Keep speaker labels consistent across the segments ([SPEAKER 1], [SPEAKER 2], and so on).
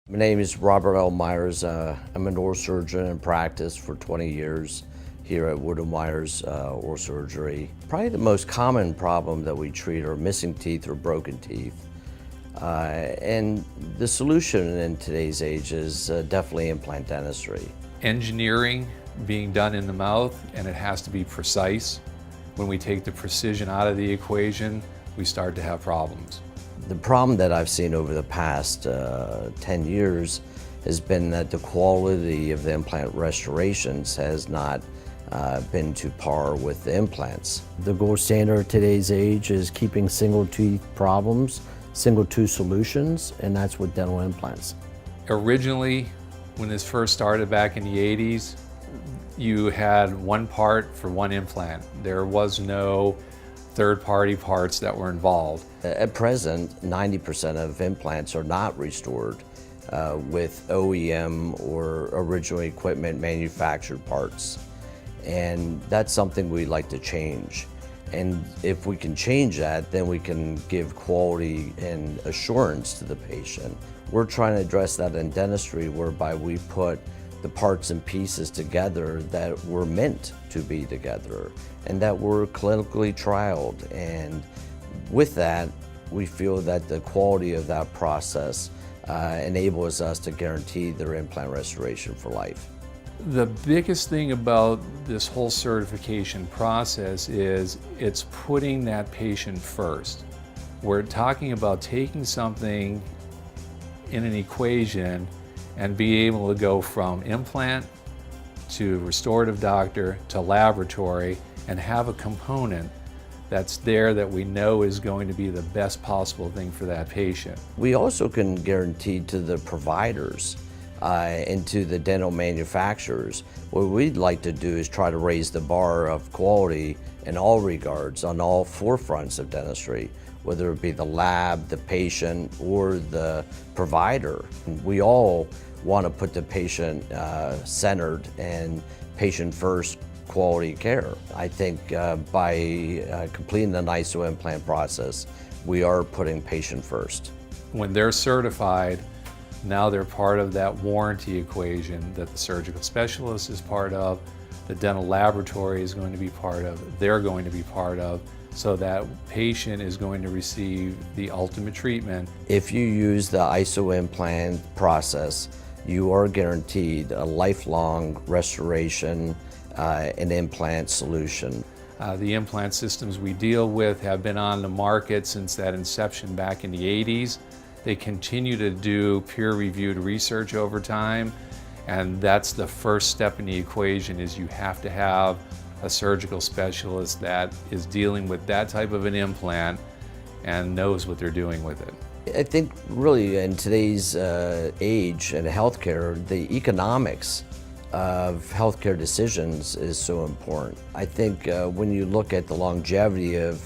[SPEAKER 1] My name is Robert L. Myers. I'm an oral surgeon in practice for 20 years here at Wood & Myers Oral Surgery. Probably the most common problem that we treat are missing teeth or broken teeth. And the solution in today's age is definitely implant dentistry.
[SPEAKER 2] Engineering being done in the mouth, and it has to be precise. When we take the precision out of the equation, we start to have problems.
[SPEAKER 1] The problem that I've seen over the past 10 years has been that the quality of the implant restorations has not been to par with the implants. The gold standard today's age is keeping single tooth problems, single tooth solutions, and that's with dental implants.
[SPEAKER 2] Originally, when this first started back in the 80s, you had one part for one implant. There was no third-party parts that were involved.
[SPEAKER 1] At present, 90% of implants are not restored with OEM or original equipment manufactured parts. And that's something we'd like to change. And if we can change that, then we can give quality and assurance to the patient. We're trying to address that in dentistry, whereby we put the parts and pieces together that were meant to be together and that were clinically trialed. And with that, we feel that the quality of that process enables us to guarantee their implant restoration for life.
[SPEAKER 2] The biggest thing about this whole certification process is it's putting that patient first. We're talking about taking something in an equation and be able to go from implant to restorative doctor to laboratory and have a component that's there that we know is going to be the best possible thing for that patient.
[SPEAKER 1] We also can guarantee to the providers and to the dental manufacturers, what we'd like to do is try to raise the bar of quality in all regards on all forefronts of dentistry, whether it be the lab, the patient, or the provider. We all want to put the patient centered and patient first quality care. I think by completing an ISOIMPLANT process, we are putting patient first.
[SPEAKER 2] When they're certified, now they're part of that warranty equation that the surgical specialist is part of, the dental laboratory is going to be part of, they're going to be part of, so that patient is going to receive the ultimate treatment.
[SPEAKER 1] If you use the ISOIMPLANT process, you are guaranteed a lifelong restoration and implant solution.
[SPEAKER 2] The implant systems we deal with have been on the market since that inception back in the 80s. They continue to do peer-reviewed research over time, and that's the first step in the equation. Is you have to have a surgical specialist that is dealing with that type of an implant and knows what they're doing with it.
[SPEAKER 1] I think really in today's age in healthcare, the economics of healthcare decisions is so important. I think when you look at the longevity of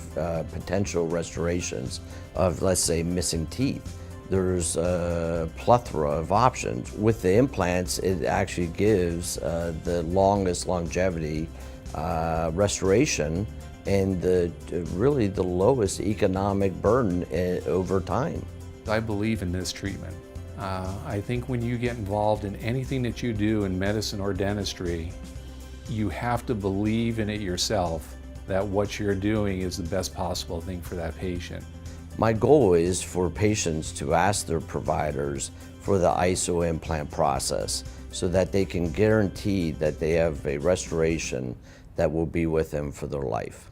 [SPEAKER 1] potential restorations of, let's say, missing teeth, there's a plethora of options. With the implants, it actually gives the longest longevity restoration and really the lowest economic burden over time.
[SPEAKER 2] I believe in this treatment. I think when you get involved in anything that you do in medicine or dentistry, you have to believe in it yourself that what you're doing is the best possible thing for that patient.
[SPEAKER 1] My goal is for patients to ask their providers for the ISOIMPLANT process so that they can guarantee that they have a restoration that will be with them for their life.